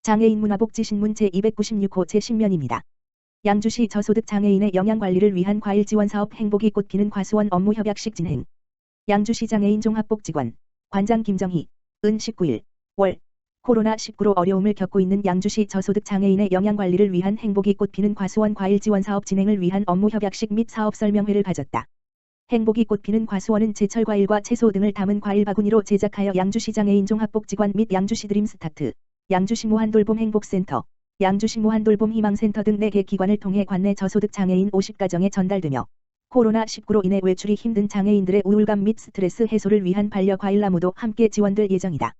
장애인 문화복지신문 제296호 제10면입니다. 양주시 저소득 장애인의 영양관리를 위한 과일지원사업 행복이 꽃피는 과수원 업무협약식 진행. 양주시 장애인 종합복지관 관장 김정희 은 19일 월 코로나19로 어려움을 겪고 있는 양주시 저소득 장애인의 영양관리를 위한 행복이 꽃피는 과수원 과일지원사업 진행을 위한 업무협약식 및 사업설명회를 가졌다. 행복이 꽃피는 과수원은 제철 과일과 채소 등을 담은 과일 바구니로 제작하여 양주시 장애인 종합복지관 및 양주시 드림스타트, 양주시 무한돌봄 행복센터, 양주시 무한돌봄 희망센터 등 4개 기관을 통해 관내 저소득 장애인 50가정에 전달되며 코로나19로 인해 외출이 힘든 장애인들의 우울감 및 스트레스 해소를 위한 반려과일 나무도 함께 지원될 예정이다.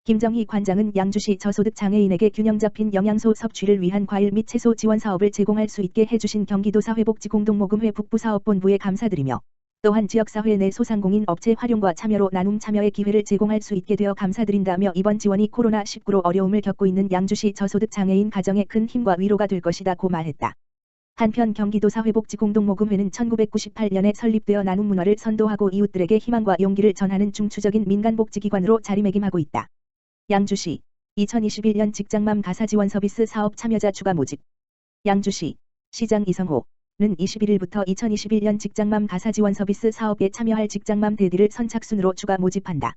김정희 관장은 양주시 저소득 장애인에게 균형 잡힌 영양소 섭취를 위한 과일 및 채소 지원 사업을 제공할 수 있게 해주신 경기도 사회복지공동모금회 북부사업본부에 감사드리며 또한 지역사회 내 소상공인 업체 활용과 참여로 나눔 참여의 기회를 제공할 수 있게 되어 감사드린다며 이번 지원이 코로나19로 어려움을 겪고 있는 양주시 저소득 장애인 가정에 큰 힘과 위로가 될 것이다고 말했다. 한편 경기도 사회복지공동모금회는 1998년에 설립되어 나눔 문화를 선도하고 이웃들에게 희망과 용기를 전하는 중추적인 민간복지기관으로 자리매김하고 있다. 양주시 2021년 직장맘 가사 지원 서비스 사업 참여자 추가 모집. 양주시 시장 이성호 는 21일부터 2021년 직장맘 가사 지원 서비스 사업에 참여할 직장맘 대디를 선착순으로 추가 모집한다.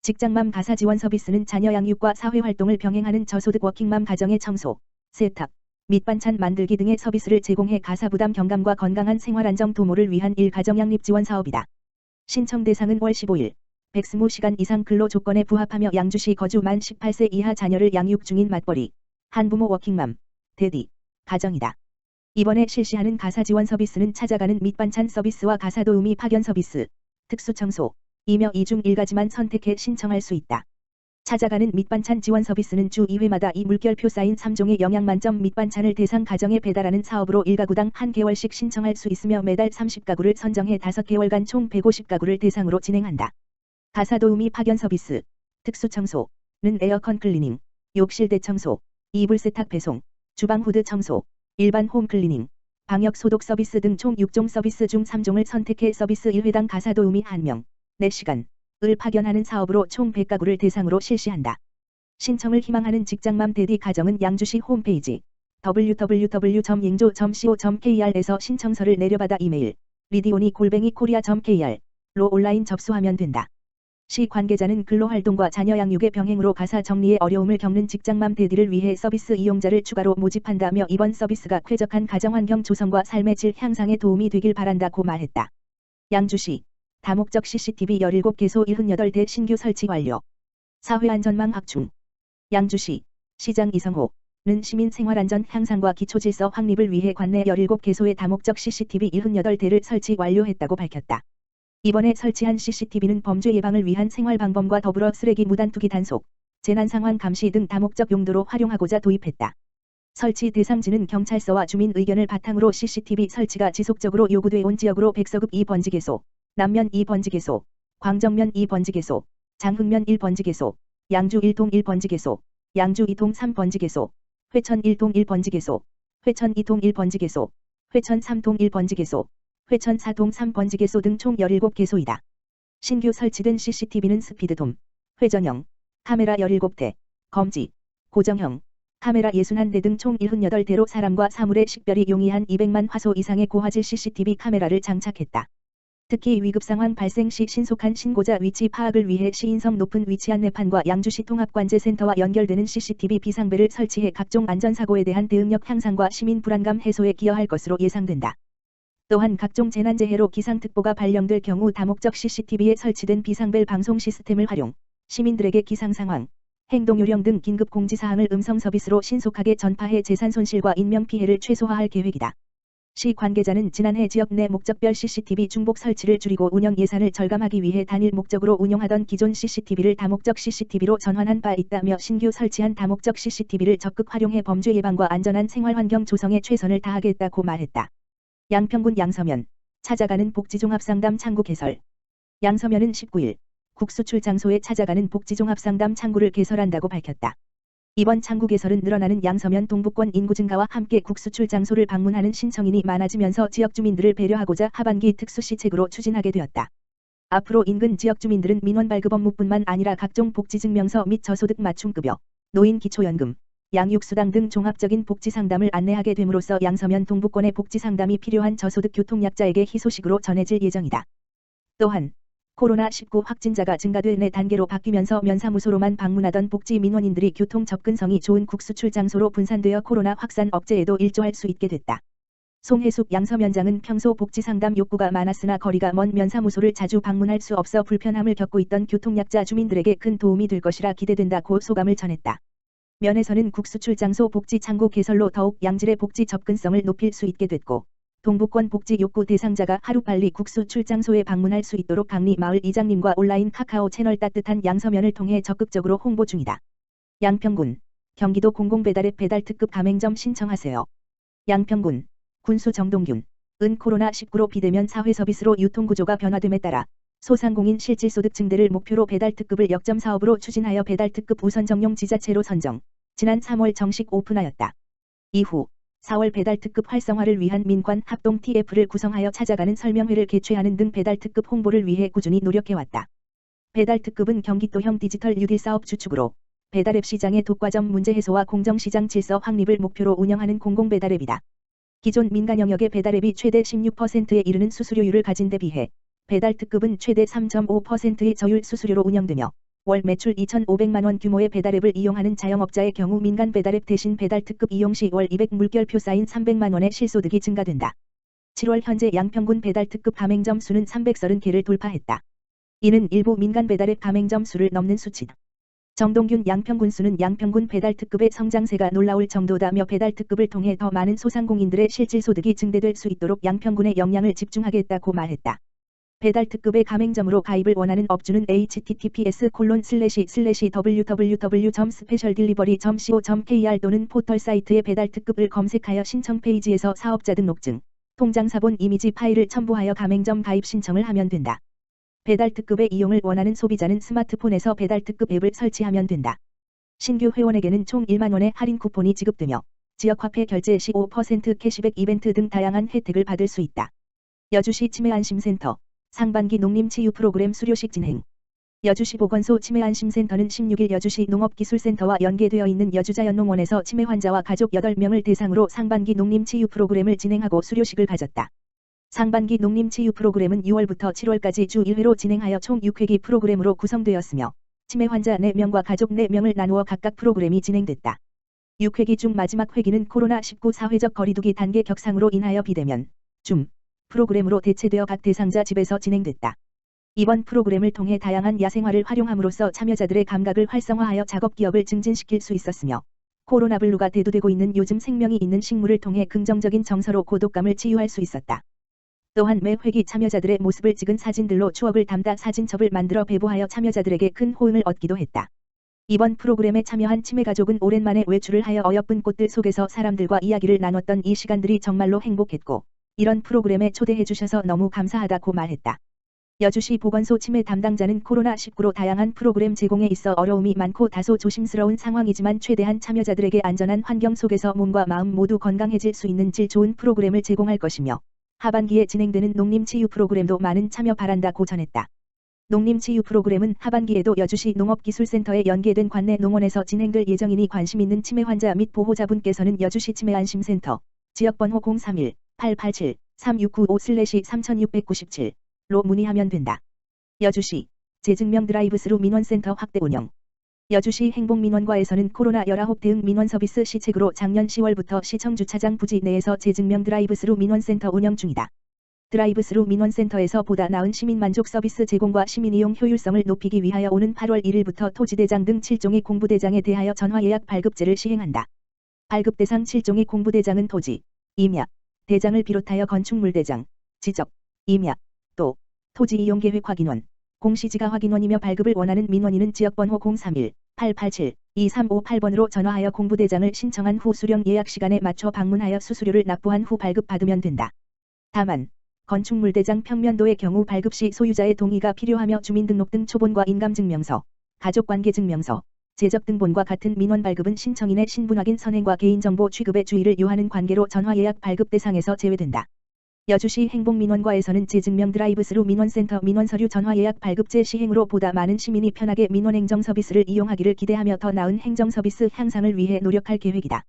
직장맘 가사 지원 서비스는 자녀 양육과 사회활동을 병행하는 저소득 워킹맘 가정의 청소, 세탁, 밑반찬 만들기 등의 서비스를 제공해 가사 부담 경감과 건강한 생활안정 도모를 위한 일가정 양립 지원 사업이다. 신청 대상은 월 15일, 120시간 이상 근로 조건에 부합하며 양주시 거주 만 18세 이하 자녀를 양육 중인 맞벌이, 한부모 워킹맘, 대디, 가정이다. 이번에 실시하는 가사 지원 서비스는 찾아가는 밑반찬 서비스와 가사 도우미 파견 서비스, 특수 청소, 이며 이 중 1가지만 선택해 신청할 수 있다. 찾아가는 밑반찬 지원 서비스는 주 2회마다 이 물결표 쌓인 3종의 영양 만점 밑반찬을 대상 가정에 배달하는 사업으로 1가구당 1개월씩 신청할 수 있으며 매달 30가구를 선정해 5개월간 총 150가구를 대상으로 진행한다. 가사 도우미 파견 서비스, 특수 청소는 에어컨 클리닝, 욕실 대청소, 이불 세탁 배송, 주방 후드 청소, 일반 홈 클리닝, 방역 소독 서비스 등 총 6종 서비스 중 3종을 선택해 서비스 1회당 가사 도우미 1명, 4시간을 파견하는 사업으로 총 100가구를 대상으로 실시한다. 신청을 희망하는 직장맘 대디 가정은 양주시 홈페이지 www.yingjo.co.kr에서 신청서를 내려받아 이메일 ridioni@korea.kr로 온라인 접수하면 된다. 시 관계자는 근로활동과 자녀 양육의 병행으로 가사 정리에 어려움을 겪는 직장맘 대디를 위해 서비스 이용자를 추가로 모집한다며 이번 서비스가 쾌적한 가정환경 조성과 삶의 질 향상에 도움이 되길 바란다고 말했다. 양주시 다목적 CCTV 17개소 78대 신규 설치 완료. 사회안전망 확충. 양주시 시장 이성호는 시민 생활안전 향상과 기초질서 확립을 위해 관내 17개소의 다목적 CCTV 78대를 설치 완료했다고 밝혔다. 이번에 설치한 CCTV는 범죄 예방을 위한 생활방범과 더불어 쓰레기 무단 투기 단속, 재난상황 감시 등 다목적 용도로 활용하고자 도입했다. 설치 대상지는 경찰서와 주민 의견을 바탕으로 CCTV 설치가 지속적으로 요구돼 온 지역으로 백서급 2번지개소, 남면 2번지개소, 광정면 2번지개소, 장흥면 1번지개소, 양주 1동 1번지개소, 양주 2동 3번지개소, 회천 1동 1번지개소, 회천 2동 1번지개소, 회천 3동 1번지개소, 회천 4동 3번지개소 등 총 17개소이다. 신규 설치된 CCTV는 스피드돔, 회전형, 카메라 17대, 검지, 고정형, 카메라 61대 등 총 78대로 사람과 사물의 식별이 용이한 200만 화소 이상의 고화질 CCTV 카메라를 장착했다. 특히 위급상황 발생 시 신속한 신고자 위치 파악을 위해 시인성 높은 위치 안내판과 양주시 통합관제센터와 연결되는 CCTV 비상벨을 설치해 각종 안전사고에 대한 대응력 향상과 시민 불안감 해소에 기여할 것으로 예상된다. 또한 각종 재난재해로 기상특보가 발령될 경우 다목적 CCTV에 설치된 비상벨 방송 시스템을 활용, 시민들에게 기상상황, 행동요령 등 긴급 공지사항을 음성 서비스로 신속하게 전파해 재산 손실과 인명피해를 최소화할 계획이다. 시 관계자는 지난해 지역 내 목적별 CCTV 중복 설치를 줄이고 운영 예산을 절감하기 위해 단일 목적으로 운영하던 기존 CCTV를 다목적 CCTV로 전환한 바 있다며 신규 설치한 다목적 CCTV를 적극 활용해 범죄 예방과 안전한 생활환경 조성에 최선을 다하겠다고 말했다. 양평군 양서면 찾아가는 복지종합상담 창구 개설. 양서면은 19일 국수출 장소에 찾아가는 복지종합상담 창구를 개설한다고 밝혔다. 이번 창구 개설은 늘어나는 양서면 동북권 인구 증가와 함께 국수출 장소를 방문하는 신청인이 많아지면서 지역 주민들을 배려하고자 하반기 특수시책으로 추진하게 되었다. 앞으로 인근 지역 주민들은 민원 발급 업무뿐만 아니라 각종 복지증명서 및 저소득 맞춤급여, 노인 기초연금, 양육수당 등 종합적인 복지상담을 안내하게 됨으로써 양서면 동부권의 복지상담이 필요한 저소득 교통약자에게 희소식으로 전해질 예정이다. 또한 코로나19 확진자가 증가돼 4단계로 바뀌면서 면사무소로만 방문하던 복지 민원인들이 교통 접근성이 좋은 국수출 장소로 분산되어 코로나 확산 억제에도 일조할 수 있게 됐다. 송혜숙 양서면장은 평소 복지상담 욕구가 많았으나 거리가 먼 면사무소를 자주 방문할 수 없어 불편함을 겪고 있던 교통약자 주민들에게 큰 도움이 될 것이라 기대된다고 소감을 전했다. 면에서는 국수출 장소 복지 창구 개설로 더욱 양질의 복지 접근성을 높일 수 있게 됐고, 동부권 복지 욕구 대상자가 하루빨리 국수출 장소에 방문할 수 있도록 강리 마을 이장님과 온라인 카카오 채널 따뜻한 양서면을 통해 적극적으로 홍보 중이다. 양평군, 경기도 공공배달앱 배달특급 가맹점 신청하세요. 양평군, 군수 정동균, 은 코로나19로 비대면 사회서비스로 유통구조가 변화됨에 따라 소상공인 실질소득 증대를 목표로 배달특급을 역점사업으로 추진하여 배달특급 우선 정용 지자체로 선정, 지난 3월 정식 오픈하였다. 이후 4월 배달특급 활성화를 위한 민관 합동 TF를 구성하여 찾아가는 설명회를 개최하는 등 배달특급 홍보를 위해 꾸준히 노력해왔다. 배달특급은 경기도형 디지털 뉴딜 사업 주축으로 배달앱 시장의 독과점 문제 해소와 공정시장 질서 확립을 목표로 운영하는 공공배달앱이다. 기존 민간 영역의 배달앱이 최대 16%에 이르는 수수료율을 가진 데 비해 배달특급은 최대 3.5%의 저율 수수료로 운영되며 월 매출 2,500만 원 규모의 배달앱을 이용하는 자영업자의 경우 민간 배달앱 대신 배달특급 이용 시 월 200 물결표 쌓인 300만 원의 실소득이 증가된다. 7월 현재 양평군 배달특급 가맹점 수는 330개를 돌파했다. 이는 일부 민간 배달앱 가맹점 수를 넘는 수치다. 정동균 양평군수는 양평군 배달특급의 성장세가 놀라울 정도다며 배달특급을 통해 더 많은 소상공인들의 실질소득이 증대될 수 있도록 양평군의 역량을 집중하겠다고 말했다. 배달특급의 가맹점으로 가입을 원하는 업주는 https://www.specialdelivery.co.kr 또는 포털사이트의 배달특급을 검색하여 신청 페이지에서 사업자 등록증, 통장사본 이미지 파일을 첨부하여 가맹점 가입 신청을 하면 된다. 배달특급의 이용을 원하는 소비자는 스마트폰에서 배달특급 앱을 설치하면 된다. 신규 회원에게는 총 1만 원의 할인 쿠폰이 지급되며 지역화폐 결제 시 5% 캐시백 이벤트 등 다양한 혜택을 받을 수 있다. 여주시 치매안심센터 상반기 농림치유 프로그램 수료식 진행. 여주시 보건소 치매안심센터는 16일 여주시 농업기술센터와 연계되어 있는 여주자연농원에서 치매 환자와 가족 8명을 대상으로 상반기 농림치유 프로그램을 진행하고 수료식을 가졌다. 상반기 농림치유 프로그램은 6월부터 7월까지 주 1회로 진행하여 총 6회기 프로그램으로 구성되었으며 치매 환자 4명과 가족 4명을 나누어 각각 프로그램이 진행됐다. 6회기 중 마지막 회기는 코로나19 사회적 거리두기 단계 격상으로 인하여 비대면, 줌 프로그램으로 대체되어 각 대상자 집에서 진행됐다. 이번 프로그램을 통해 다양한 야생화를 활용함으로써 참여자들의 감각을 활성화하여 작업 기억을 증진시킬 수 있었으며 코로나 블루가 대두되고 있는 요즘 생명이 있는 식물을 통해 긍정적인 정서로 고독감을 치유할 수 있었다. 또한 매 회기 참여자들의 모습을 찍은 사진들로 추억을 담다 사진첩을 만들어 배부하여 참여자들에게 큰 호응을 얻기도 했다. 이번 프로그램에 참여한 치매 가족은 오랜만에 외출을 하여 어여쁜 꽃들 속에서 사람들과 이야기를 나눴던 이 시간들이 정말로 행복했고 이런 프로그램에 초대해 주셔서 너무 감사하다고 말했다. 여주시 보건소 치매 담당자는 코로나19로 다양한 프로그램 제공에 있어 어려움이 많고 다소 조심스러운 상황이지만 최대한 참여자들에게 안전한 환경 속에서 몸과 마음 모두 건강해질 수 있는 질 좋은 프로그램을 제공할 것이며 하반기에 진행되는 농림치유 프로그램도 많은 참여 바란다고 전했다. 농림치유 프로그램은 하반기에도 여주시 농업기술센터에 연계된 관내 농원에서 진행될 예정이니 관심 있는 치매 환자 및 보호자분께서는 여주시 치매안심센터 지역번호 031-887-3695/3697로 문의하면 된다. 여주시 재증명 드라이브스루 민원센터 확대 운영. 여주시 행복민원과에서는 코로나19 대응 민원 서비스 시책으로 작년 10월부터 시청 주차장 부지 내에서 재증명 드라이브스루 민원센터 운영 중이다. 드라이브스루 민원센터에서 보다 나은 시민 만족 서비스 제공과 시민 이용 효율성을 높이기 위하여 오는 8월 1일부터 토지대장 등 7종의 공부대장에 대하여 전화 예약 발급제를 시행한다. 발급 대상 7종의 공부대장은 토지, 임야, 대장을 비롯하여 건축물대장, 지적, 임야, 또 토지 이용 계획 확인원, 공시지가 확인원이며 발급을 원하는 민원인은 지역번호 031-887-2358번으로 전화하여 공부대장을 신청한 후 수령 예약 시간에 맞춰 방문하여 수수료를 납부한 후 발급받으면 된다. 다만 건축물대장 평면도의 경우 발급 시 소유자의 동의가 필요하며 주민등록등 초본과 인감증명서, 가족관계증명서, 재적등본과 같은 민원 발급은 신청인의 신분확인 선행과 개인정보 취급에 주의를 요하는 관계로 전화예약 발급 대상에서 제외된다. 여주시 행복민원과에서는 재증명 드라이브스루 민원센터 민원서류 전화예약 발급제 시행으로 보다 많은 시민이 편하게 민원행정 서비스를 이용하기를 기대하며 더 나은 행정 서비스 향상을 위해 노력할 계획이다.